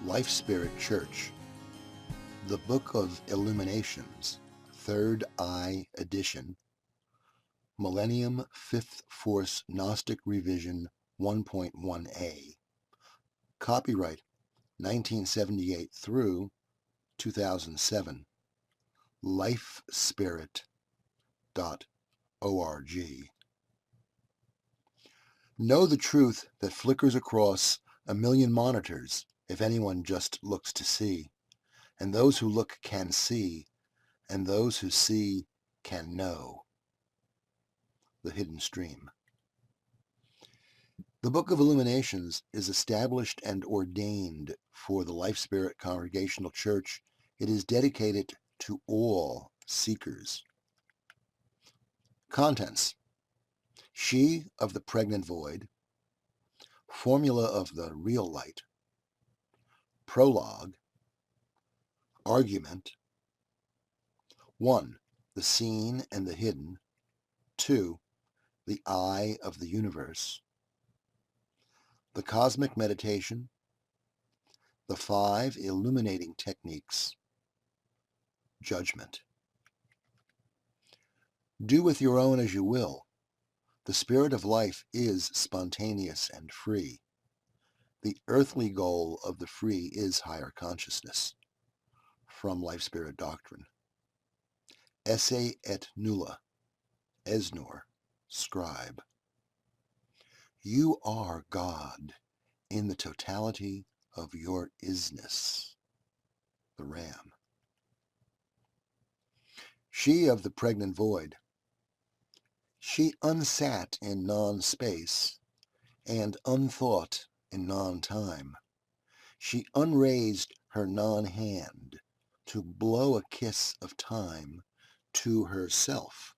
LifeSpirit Church, the Book of Illuminations, Third Eye Edition, Millennium Fifth Force Gnostic Revision 1.1a, copyright 1978 through 2007, lifespirit.org. Know the truth that flickers across a million monitors if anyone just looks to see, and those who look can see, and those who see can know. The Hidden Stream. The Book of Illuminations is established and ordained for the LifeSpirit Congregational Church. It is dedicated to all seekers. Contents: She of the Pregnant Void, Formula of the Real Light, Prologue, Argument, 1. The Seen and the Hidden, 2. The Eye of the Universe, the Cosmic Meditation, the 5 Illuminating Techniques, Judgment. Do with your own as you will. The spirit of life is spontaneous and free. The earthly goal of the free is higher consciousness. From LifeSpirit Doctrine. Esse et nulla, Esnor, Scribe. You are God in the totality of your isness. The Ram. She of the Pregnant Void. She unsat in non-space and unthought in non-time. She unraised her non-hand to blow a kiss of time to herself.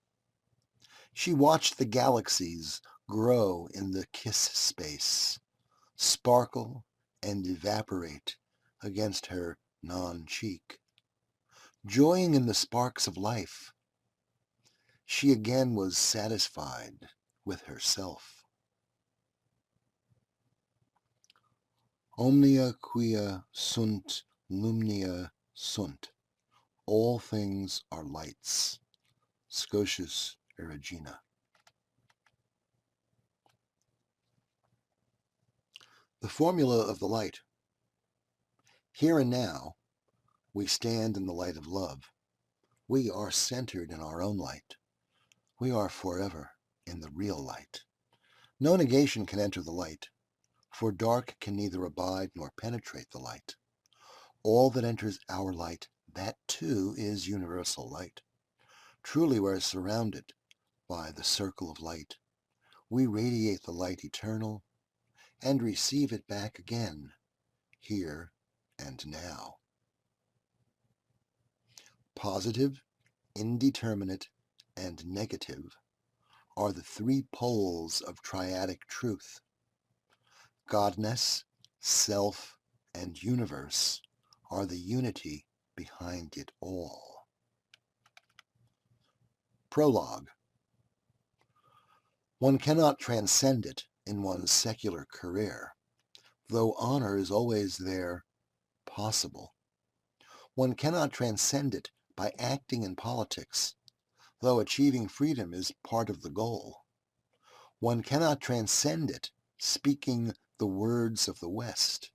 She watched the galaxies grow in the kiss space, sparkle and evaporate against her non-cheek. Joying in the sparks of life, she again was satisfied with herself. Omnia quia sunt lumnia sunt. All things are lights. Scotius Erigena. The formula of the light. Here and now, we stand in the light of love. We are centered in our own light. We are forever in the real light. No negation can enter the light, for dark can neither abide nor penetrate the light. All that enters our light, that too is universal light. Truly we are surrounded by the circle of light. We radiate the light eternal and receive it back again, here and now. Positive, indeterminate, and negative are the 3 poles of triadic truth. Godness, self, and universe are the unity behind it all. Prologue. One cannot transcend it in one's secular career, though honor is always there possible. One cannot transcend it by acting in politics, though achieving freedom is part of the goal. One cannot transcend it speaking the words of the West,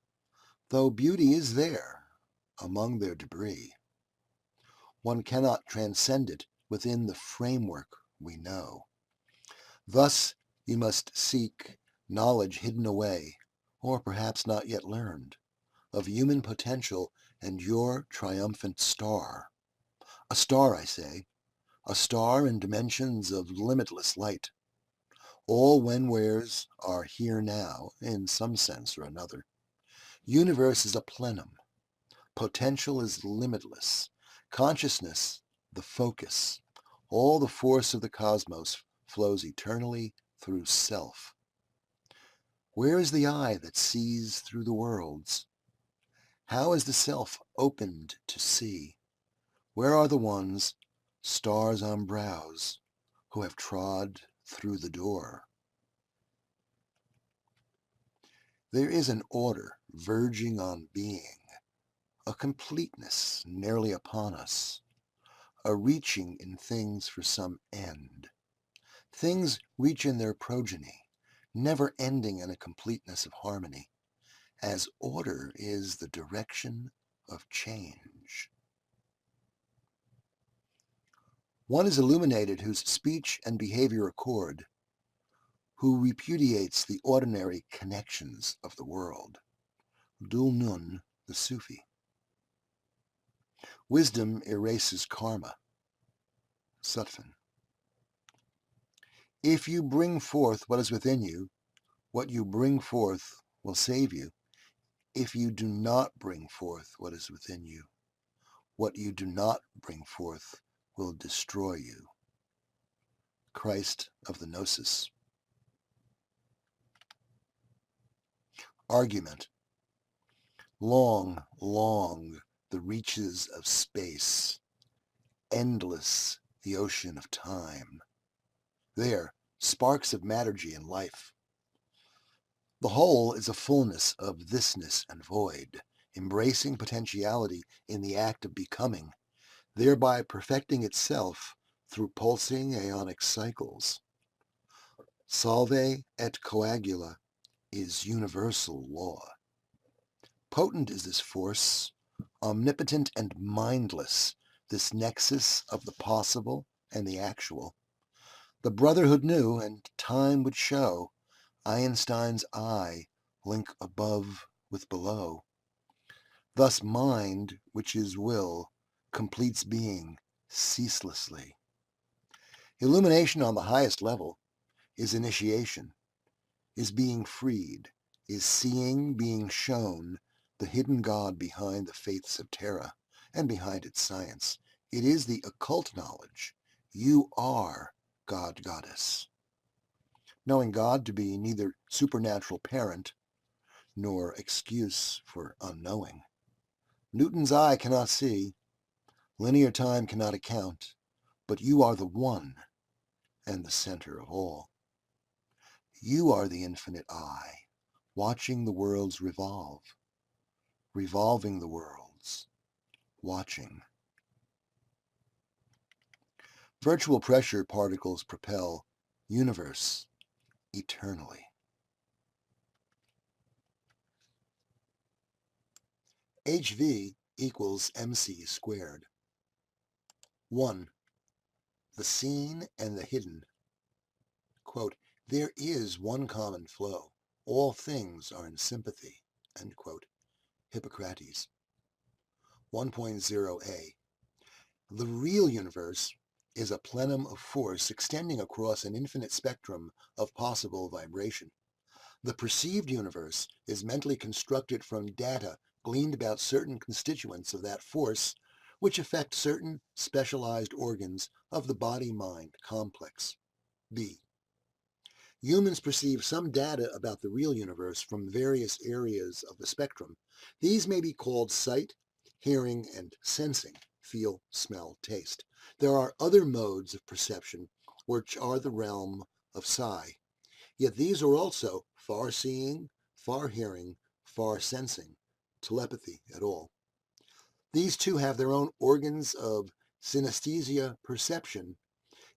though beauty is there among their debris. One cannot transcend it within the framework we know. Thus, you must seek knowledge hidden away, or perhaps not yet learned, of human potential and your triumphant star. A star, I say, a star in dimensions of limitless light. All when-wheres are here now, in some sense or another. Universe is a plenum. Potential is limitless. Consciousness, the focus. All the force of the cosmos flows eternally through self. Where is the eye that sees through the worlds? How is the self opened to see? Where are the ones, stars on brows, who have trod through the door? There is an order verging on being, a completeness nearly upon us, a reaching in things for some end. Things reach in their progeny, never ending in a completeness of harmony, as order is the direction of change. One is illuminated whose speech and behavior accord, who repudiates the ordinary connections of the world. Dhul Nun, the Sufi. Wisdom erases karma. Sutphin. If you bring forth what is within you, what you bring forth will save you. If you do not bring forth what is within you, what you do not bring forth will destroy you. Christ of the Gnosis. Argument. Long, long the reaches of space, endless the ocean of time. There, sparks of mattergy and life. The whole is a fullness of thisness and void, embracing potentiality in the act of becoming, thereby perfecting itself through pulsing aeonic cycles. Salve et coagula is universal law. Potent is this force, omnipotent and mindless, this nexus of the possible and the actual. The Brotherhood knew, and time would show, Einstein's eye link above with below. Thus mind, which is will, completes being ceaselessly. Illumination on the highest level is initiation, is being freed, is seeing, being shown, the hidden God behind the faiths of Terra and behind its science. It is the occult knowledge. You are God, Goddess. Knowing God to be neither supernatural parent nor excuse for unknowing. Newton's eye cannot see, linear time cannot account, but you are the one and the center of all. You are the infinite eye, watching the worlds revolve, revolving the worlds, watching. Virtual pressure particles propel universe eternally. HV equals MC squared. 1. The seen and the hidden. Quote, there is one common flow. All things are in sympathy. End quote. Hippocrates. 1.0a. The real universe is a plenum of force extending across an infinite spectrum of possible vibration. The perceived universe is mentally constructed from data gleaned about certain constituents of that force, which affect certain specialized organs of the body-mind complex. B. Humans perceive some data about the real universe from various areas of the spectrum. These may be called sight, hearing, and sensing, feel, smell, taste. There are other modes of perception which are the realm of psi. Yet these are also far-seeing, far-hearing, far-sensing, telepathy at all. These two have their own organs of synesthesia perception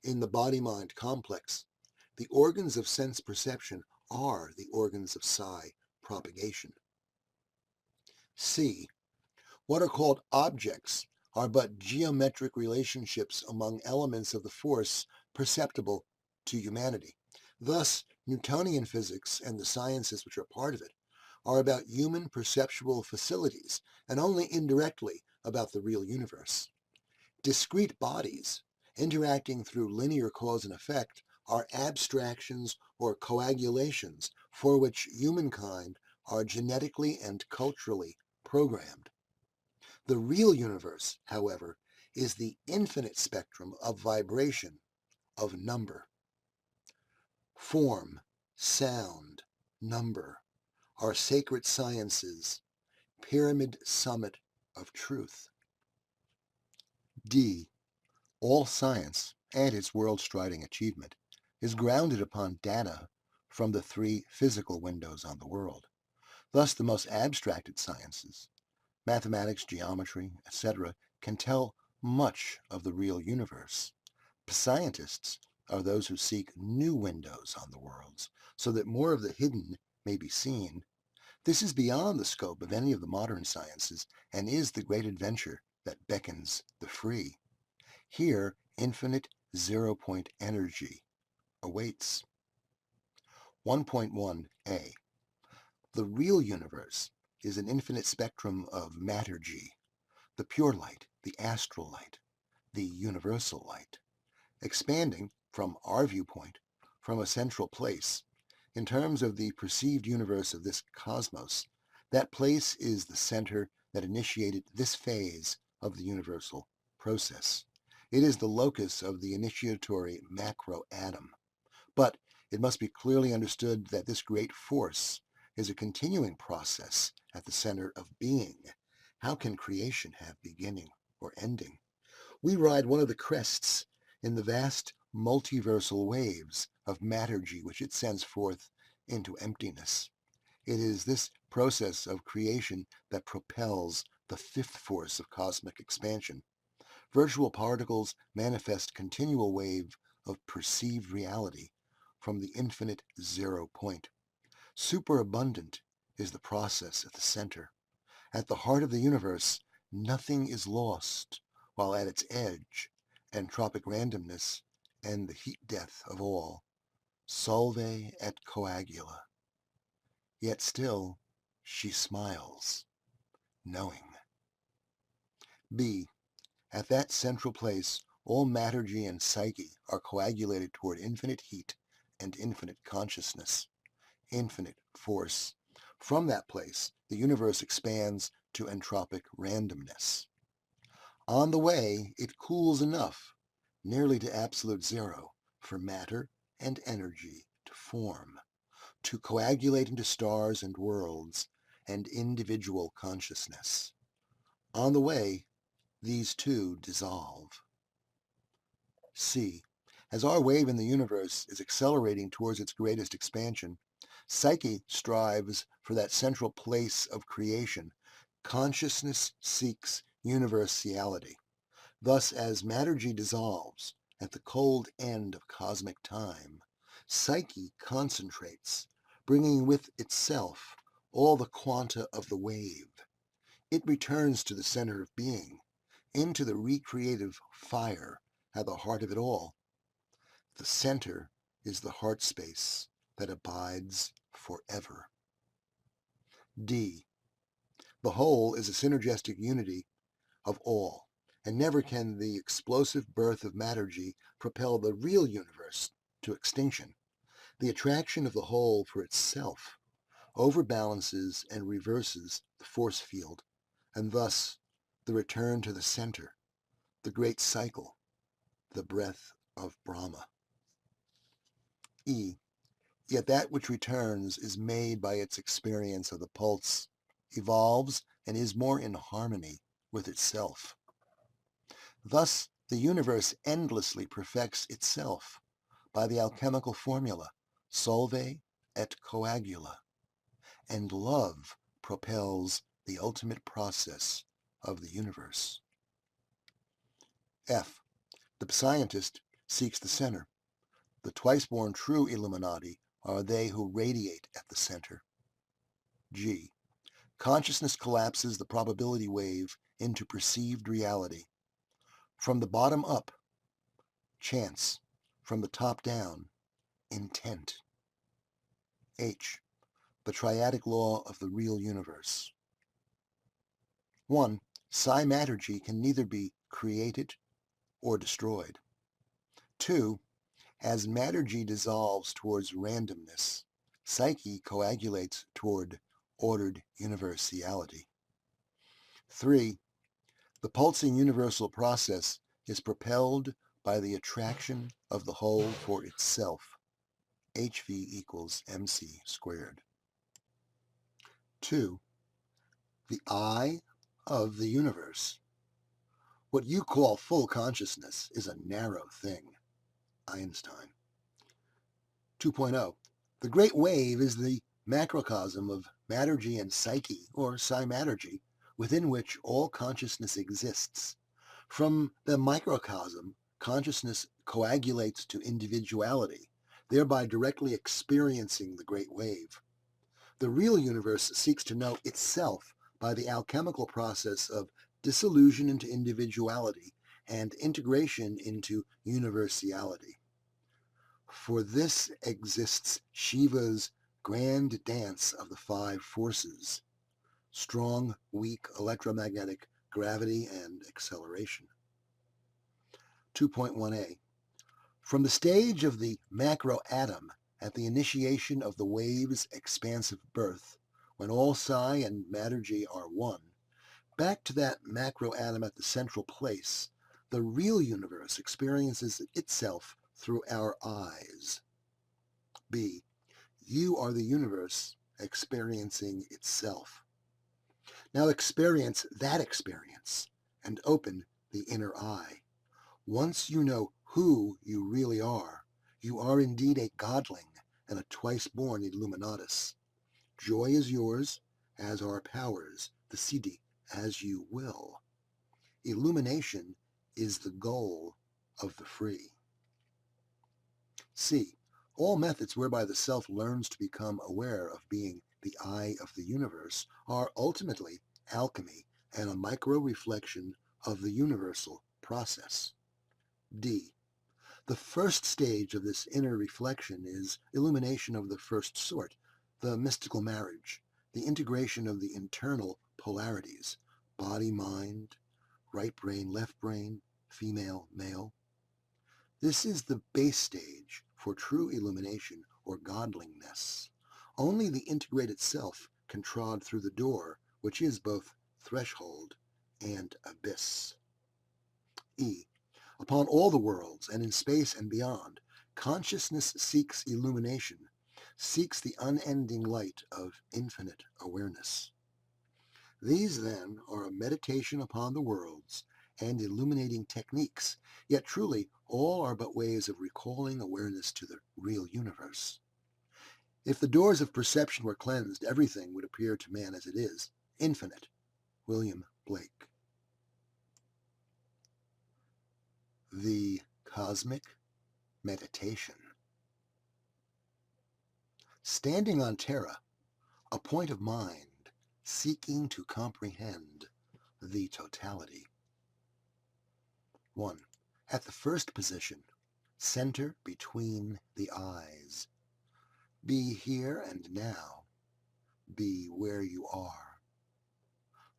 in the body-mind complex. The organs of sense perception are the organs of psi propagation. C. What are called objects are but geometric relationships among elements of the force perceptible to humanity. Thus, Newtonian physics and the sciences which are part of it are about human perceptual facilities and only indirectly about the real universe. Discrete bodies, interacting through linear cause and effect, are abstractions or coagulations for which humankind are genetically and culturally programmed. The real universe, however, is the infinite spectrum of vibration, of number. Form, sound, number are sacred sciences, pyramid summit of truth. D. All science and its world-striding achievement is grounded upon data from the three physical windows on the world. Thus the most abstracted sciences, Mathematics, geometry, etc. can tell much of the real universe. Scientists are those who seek new windows on the worlds, so that more of the hidden may be seen. This is beyond the scope of any of the modern sciences, and is the great adventure that beckons the free. Here, infinite zero-point energy awaits. 1.1a. The real universe is an infinite spectrum of matter-G, the pure light, the astral light, the universal light, expanding, from our viewpoint, from a central place. In terms of the perceived universe of this cosmos, that place is the center that initiated this phase of the universal process. It is the locus of the initiatory macro-atom. But it must be clearly understood that this great force is a continuing process at the center of being. How can creation have beginning or ending? We ride one of the crests in the vast multiversal waves of matter-G which it sends forth into emptiness. It is this process of creation that propels the fifth force of cosmic expansion. Virtual particles manifest continual wave of perceived reality from the infinite zero point. Superabundant is the process at the center. At the heart of the universe, nothing is lost, while at its edge, entropic randomness and the heat death of all. Solve et coagula. Yet still she smiles, knowing. B. At that central place, all matter-G and psyche are coagulated toward infinite heat and infinite consciousness, infinite force. From that place, the universe expands to entropic randomness. On the way, it cools enough, nearly to absolute zero, for matter and energy to form, to coagulate into stars and worlds and individual consciousness. On the way, these two dissolve. C. As our wave in the universe is accelerating towards its greatest expansion, psyche strives for that central place of creation. Consciousness seeks universality. Thus, as matter-G dissolves at the cold end of cosmic time, psyche concentrates, bringing with itself all the quanta of the wave. It returns to the center of being, into the recreative fire at the heart of it all. The center is the heart space that abides forever. D. The whole is a synergistic unity of all, and never can the explosive birth of matter-G propel the real universe to extinction. The attraction of the whole for itself overbalances and reverses the force field, and thus the return to the center, the great cycle, the breath of Brahma. E. Yet that which returns is made by its experience of the pulse, evolves, and is more in harmony with itself. Thus, the universe endlessly perfects itself by the alchemical formula, solve et coagula, and love propels the ultimate process of the universe. F. The scientist seeks the center. The twice-born true Illuminati are they who radiate at the center. G. Consciousness collapses the probability wave into perceived reality. From the bottom up, chance. From the top down, intent. H. The triadic law of the real universe. 1. Psi matter-G can neither be created or destroyed. 2. As matter-G dissolves towards randomness, psyche coagulates toward ordered universality. 3. The pulsing universal process is propelled by the attraction of the whole for itself. HV equals MC squared. 2. The eye of the universe. What you call full consciousness is a narrow thing. Einstein. 2.0. The great wave is the macrocosm of matter-G and psyche, or psi matter-G, within which all consciousness exists. From the microcosm, consciousness coagulates to individuality, thereby directly experiencing the great wave. The real universe seeks to know itself by the alchemical process of dissolution into individuality and integration into universality. For this exists Shiva's grand dance of the five forces: strong, weak, electromagnetic, gravity, and acceleration. 2.1a. From the stage of the macroatom at the initiation of the wave's expansive birth, when all psi and mattergy are one, back to that macroatom at the central place, the real universe experiences itself through our eyes. B. You are the universe experiencing itself. Now experience that experience and open the inner eye. Once you know who you really are, you are indeed a godling and a twice-born Illuminatus. Joy is yours, as are powers, the siddhi, as you will. Illumination is the goal of the free. C. All methods whereby the self learns to become aware of being the eye of the universe are ultimately alchemy and a micro-reflection of the universal process. D. The first stage of this inner reflection is illumination of the first sort, the mystical marriage, the integration of the internal polarities, body-mind, right brain, left brain, female, male. This is the base stage for true illumination or godlingness. Only the integrated self can trod through the door, which is both threshold and abyss. E. Upon all the worlds and in space and beyond, consciousness seeks illumination, seeks the unending light of infinite awareness. These, then, are a meditation upon the worlds and illuminating techniques, yet truly all are but ways of recalling awareness to the real universe. If the doors of perception were cleansed, everything would appear to man as it is, infinite. William Blake. The Cosmic Meditation. Standing on Terra, a point of mind, seeking to comprehend the totality. 1. At the first position, center between the eyes. Be here and now. Be where you are.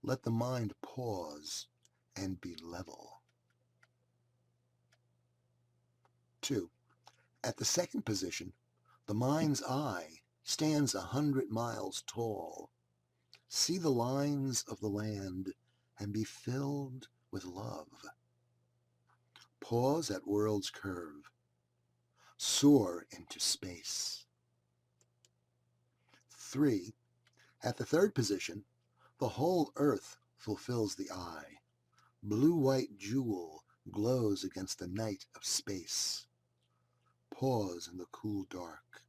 Let the mind pause and be level. 2. At the second position, the mind's eye stands 100 miles tall. See the lines of the land and be filled with love. Pause at world's curve. Soar into space. 3. At the third position, the whole earth fulfills the eye. Blue-white jewel glows against the night of space. Pause in the cool dark.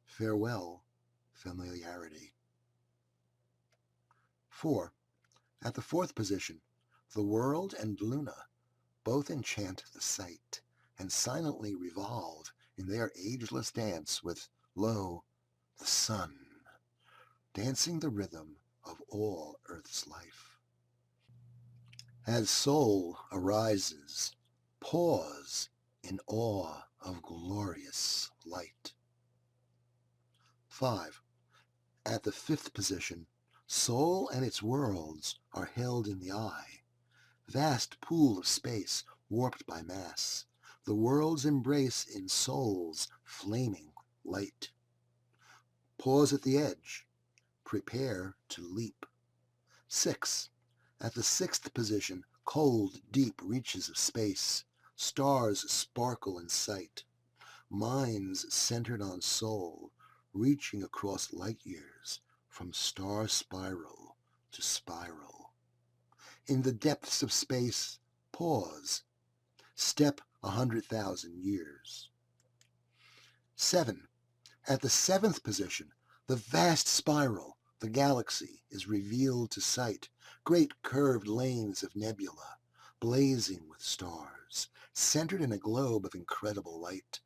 Farewell, familiarity. 4. At the fourth position, the world and Luna both enchant the sight and silently revolve in their ageless dance with, lo, the sun, dancing the rhythm of all Earth's life. As soul arises, pause in awe of glorious light. 5. At the fifth position, soul and its worlds are held in the eye. Vast pool of space warped by mass. The worlds embrace in soul's flaming light. Pause at the edge. Prepare to leap. 6. At the sixth position, cold, deep reaches of space. Stars sparkle in sight. Minds centered on soul, reaching across light years from star spiral to spiral. In the depths of space, pause. Step 100,000 years. 7. At the seventh position, the vast spiral, The galaxy is revealed to sight, great curved lanes of nebula, blazing with stars, centered in a globe of incredible light.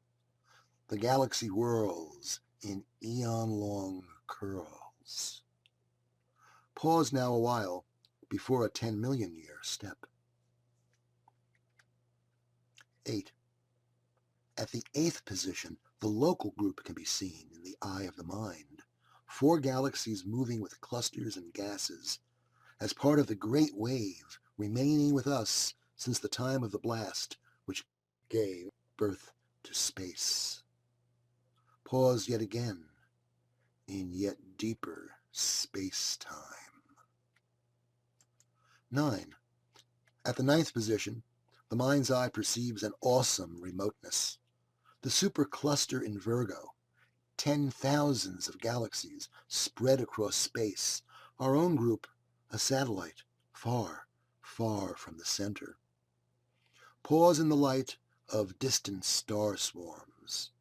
The galaxy whirls in eon-long curls. Pause now a while before a 10-million-year step. 8. At the 8th position, the local group can be seen in the eye of the mind. 4 galaxies moving with clusters and gases, as part of the great wave remaining with us since the time of the blast, which gave birth to space. Pause yet again in yet deeper space-time. 9. At the 9th position, the mind's eye perceives an awesome remoteness. The supercluster in Virgo, 10,000s of galaxies spread across space, our own group, a satellite, far, far from the center. Pause in the light of distant star swarms.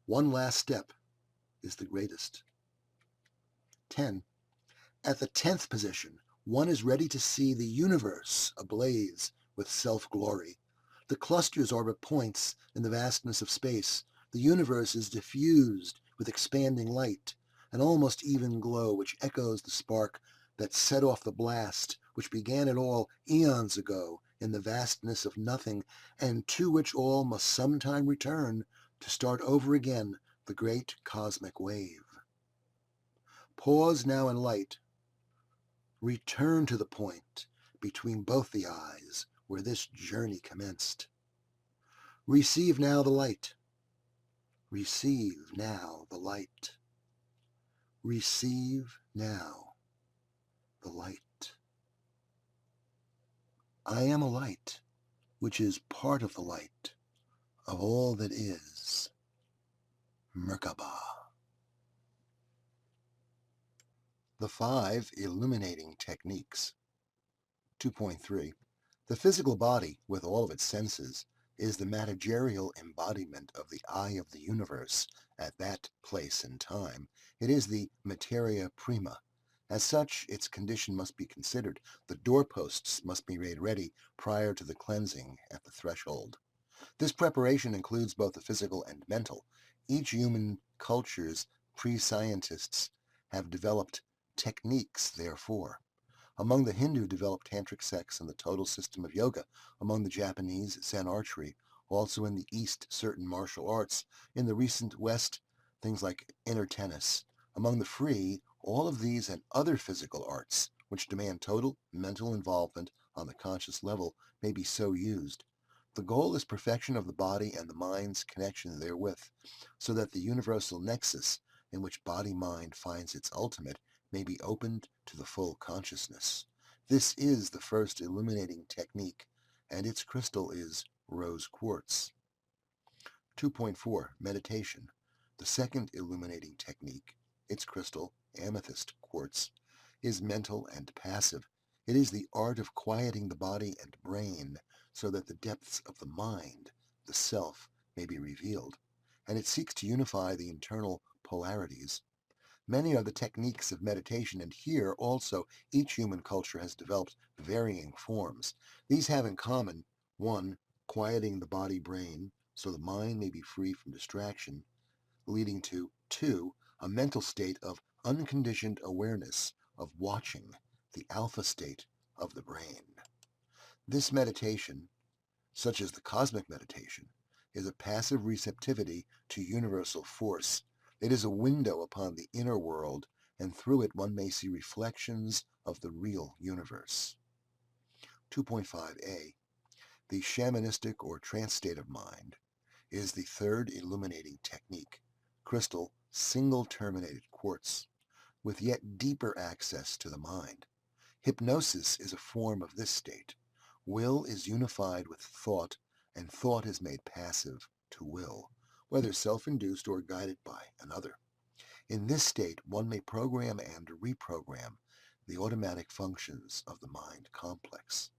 One last step is the greatest. 10. At the 10th position, one is ready to see the universe ablaze with self-glory. The clusters are but points in the vastness of space. The universe is diffused with expanding light, an almost even glow which echoes the spark that set off the blast, which began it all eons ago in the vastness of nothing, and to which all must sometime return to start over again the great cosmic wave. Pause now in light. Return to the point between both the eyes where this journey commenced. Receive now the light. Receive now the light. Receive now the light. I am a light, which is part of the light of all that is Merkaba. The 5 illuminating techniques. 2.3. The physical body, with all of its senses, is the material embodiment of the eye of the universe at that place and time. It is the materia prima. As such, its condition must be considered. The doorposts must be made ready prior to the cleansing at the threshold. This preparation includes both the physical and mental. Each human culture's pre-scientists have developed techniques, therefore. Among the Hindu developed tantric sex and the total system of yoga. Among the Japanese, Zen archery. Also in the East, certain martial arts. In the recent West, things like inner tennis. Among the free, all of these and other physical arts, which demand total mental involvement on the conscious level, may be so used. The goal is perfection of the body and the mind's connection therewith, so that the universal nexus in which body-mind finds its ultimate may be opened to the full consciousness. This is the first illuminating technique, and its crystal is rose quartz. 2.4. Meditation. The second illuminating technique, its crystal, amethyst quartz, is mental and passive. It is the art of quieting the body and brain so that the depths of the mind, the self, may be revealed, and it seeks to unify the internal polarities. Many are the techniques of meditation, and here also each human culture has developed varying forms. These have in common: 1. Quieting the body-brain so the mind may be free from distraction, leading to 2. A mental state of unconditioned awareness, of watching, the alpha state of the brain. This meditation, such as the cosmic meditation, is a passive receptivity to universal force. It is a window upon the inner world, and through it one may see reflections of the real universe. 2.5a. The shamanistic or trance state of mind is the third illuminating technique. Crystal, single-terminated quartz, with yet deeper access to the mind. Hypnosis is a form of this state. Will is unified with thought, and thought is made passive to will, whether self-induced or guided by another. In this state, one may program and reprogram the automatic functions of the mind complex.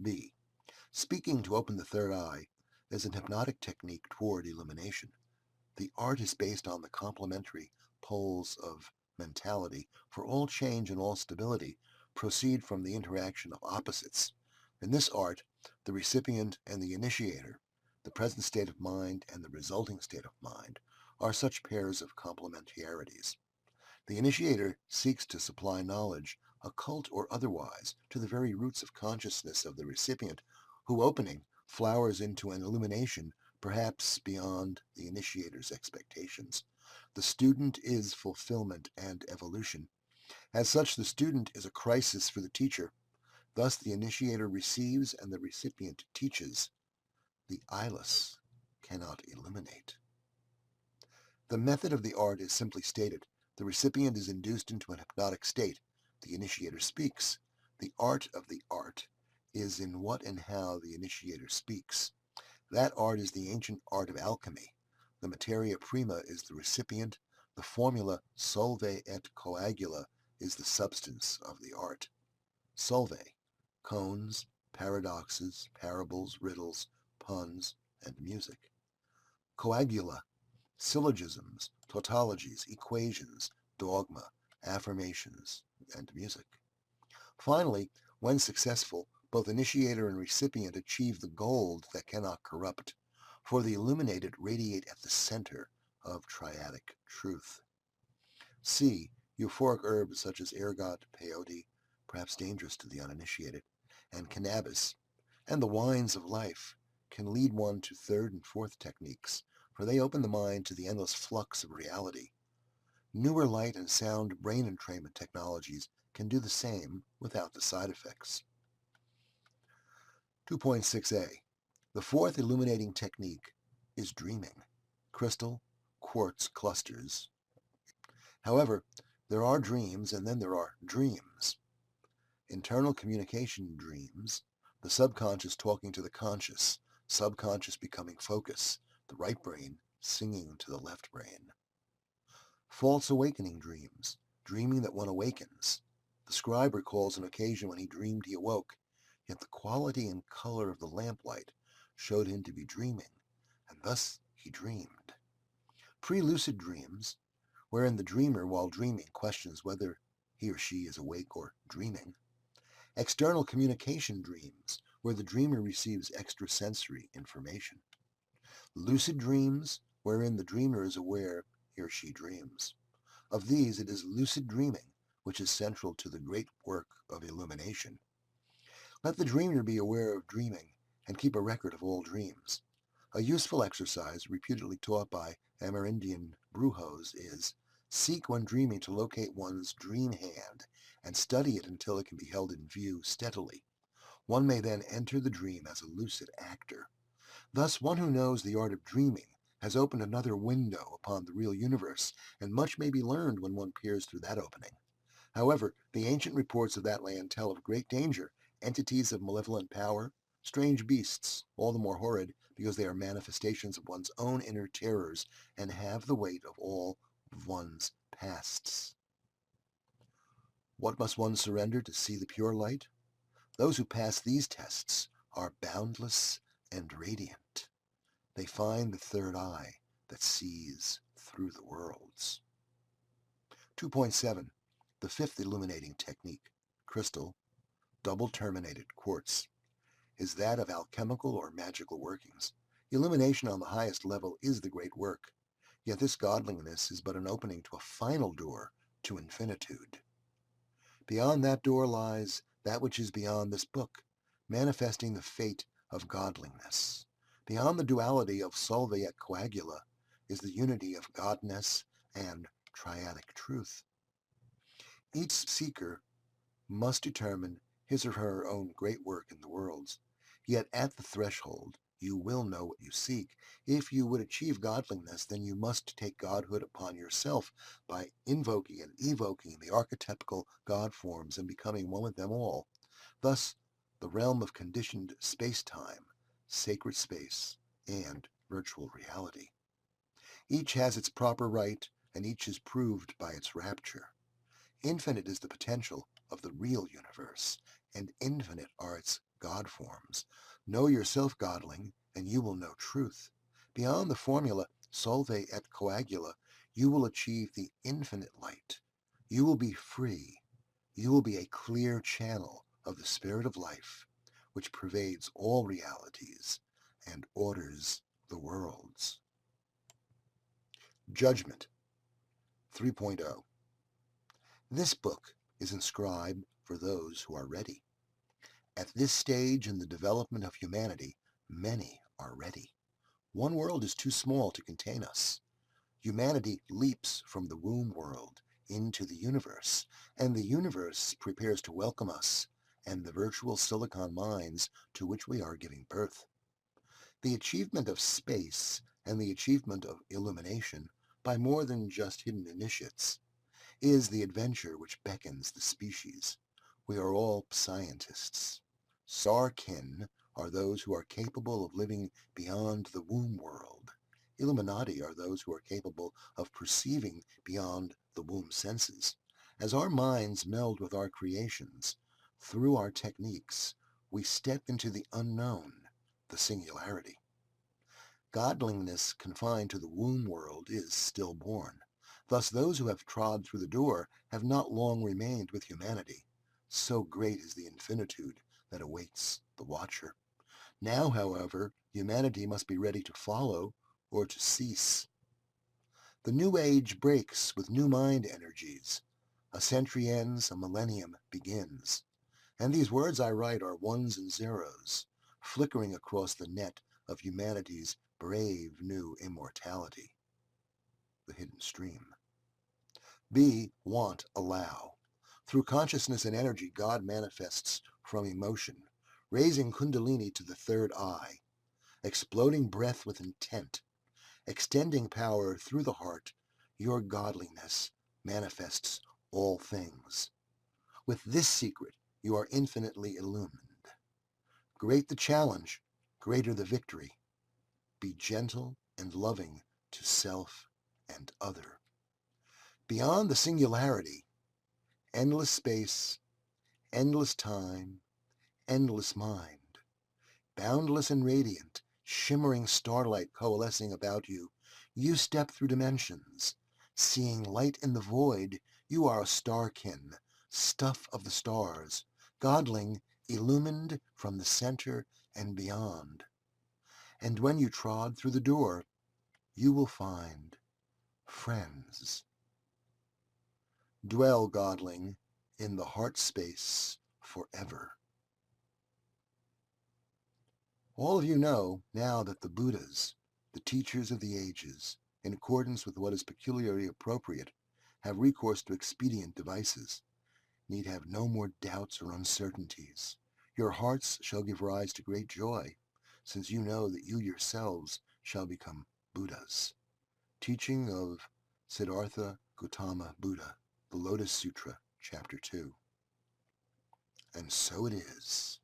B. Speaking to open the third eye is an hypnotic technique toward illumination. The art is based on the complementary poles of mentality, for all change and all stability proceed from the interaction of opposites. In this art, the recipient and the initiator, the present state of mind and the resulting state of mind, are such pairs of complementarities. The initiator seeks to supply knowledge, occult or otherwise, to the very roots of consciousness of the recipient, who, opening, flowers into an illumination perhaps beyond the initiator's expectations. The student is fulfillment and evolution. As such, the student is a crisis for the teacher. Thus, the initiator receives and the recipient teaches. The eyeless cannot illuminate. The method of the art is simply stated. The recipient is induced into an hypnotic state. The initiator speaks. The art of the art is in what and how the initiator speaks. That art is the ancient art of alchemy. The materia prima is the recipient. The formula solve et coagula is the substance of the art. Solve, cones, paradoxes, parables, riddles, puns, and music. Coagula, syllogisms, tautologies, equations, dogma, affirmations, and music. Finally, when successful, both initiator and recipient achieve the gold that cannot corrupt, for the illuminated radiate at the center of triadic truth. C. Euphoric herbs such as ergot, peyote, perhaps dangerous to the uninitiated, and cannabis, and the wines of life can lead one to third and fourth techniques, for they open the mind to the endless flux of reality. Newer light and sound brain entrainment technologies can do the same without the side effects. 2.6a. The fourth illuminating technique is dreaming. Crystal, quartz clusters. However, there are dreams and then there are dreams. Internal communication dreams, the subconscious talking to the conscious, subconscious becoming focus, the right brain singing to the left brain. False awakening dreams, dreaming that one awakens. The scribe recalls an occasion when he dreamed he awoke, yet the quality and color of the lamplight showed him to be dreaming, and thus he dreamed. Pre-lucid dreams, wherein the dreamer, while dreaming, questions whether he or she is awake or dreaming. External communication dreams, where the dreamer receives extrasensory information. Lucid dreams, wherein the dreamer is aware he or she dreams. Of these, it is lucid dreaming which is central to the great work of illumination. Let the dreamer be aware of dreaming and keep a record of all dreams. A useful exercise, reputedly taught by Amerindian brujos, is seek when dreaming to locate one's dream hand and study it until it can be held in view steadily. One may then enter the dream as a lucid actor. Thus, one who knows the art of dreaming has opened another window upon the real universe, and much may be learned when one peers through that opening. However, the ancient reports of that land tell of great danger, entities of malevolent power, strange beasts, all the more horrid because they are manifestations of one's own inner terrors and have the weight of all of one's pasts. What must one surrender to see the pure light? Those who pass these tests are boundless and radiant. They find the third eye that sees through the worlds. 2.7. The fifth illuminating technique, crystal, double-terminated quartz, is that of alchemical or magical workings. Illumination on the highest level is the great work, yet this godliness is but an opening to a final door to infinitude. Beyond that door lies that which is beyond this book, manifesting the fate of godliness. Beyond the duality of solve et coagula is the unity of godness and triadic truth. Each seeker must determine his or her own great work in the worlds. Yet at the threshold, you will know what you seek. If you would achieve godliness, then you must take godhood upon yourself by invoking and evoking the archetypical god forms and becoming one with them all. Thus, the realm of conditioned space-time, sacred space, and virtual reality. Each has its proper right, and each is proved by its rapture. Infinite is the potential of the real universe, and infinite are its God forms. Know yourself, godling, and you will know truth. Beyond the formula solve et coagula, you will achieve the infinite light, You will be free. You will be a clear channel of the spirit of life, which pervades all realities and orders the worlds. Judgment 3.0. This book is inscribed for those who are ready. At this stage in the development of humanity, many are ready. One world is too small to contain us. Humanity leaps from the womb world into the universe, and the universe prepares to welcome us and the virtual silicon minds to which we are giving birth. The achievement of space and the achievement of illumination by more than just hidden initiates is the adventure which beckons the species. We are all scientists. Sarkin are those who are capable of living beyond the womb world. Illuminati are those who are capable of perceiving beyond the womb senses. As our minds meld with our creations, through our techniques, we step into the unknown, the singularity. Godliness confined to the womb world is stillborn. Thus those who have trod through the door have not long remained with humanity. So great is the infinitude that awaits the watcher. Now, however, humanity must be ready to follow or to cease. The new age breaks with new mind energies. A century ends, a millennium begins. And these words I write are ones and zeros, flickering across the net of humanity's brave new immortality. The hidden stream. Be, want, allow. Through consciousness and energy, God manifests from emotion, raising Kundalini to the third eye, exploding breath with intent, extending power through the heart. Your godliness manifests all things. With this secret, you are infinitely illumined. Great the challenge, greater the victory. Be gentle and loving to self and other. Beyond the singularity, endless space, endless time, endless mind, boundless and radiant, shimmering starlight coalescing about you, you step through dimensions. Seeing light in the void, you are a starkin, stuff of the stars, godling, illumined from the center and beyond. And when you trod through the door, you will find friends. Dwell, godling, in the heart space forever. All of you know now that the Buddhas, the teachers of the ages, in accordance with what is peculiarly appropriate, have recourse to expedient devices, need have no more doubts or uncertainties. Your hearts shall give rise to great joy, since you know that you yourselves shall become Buddhas. Teaching of Siddhartha Gautama Buddha, the Lotus Sutra, Chapter 2. And so it is.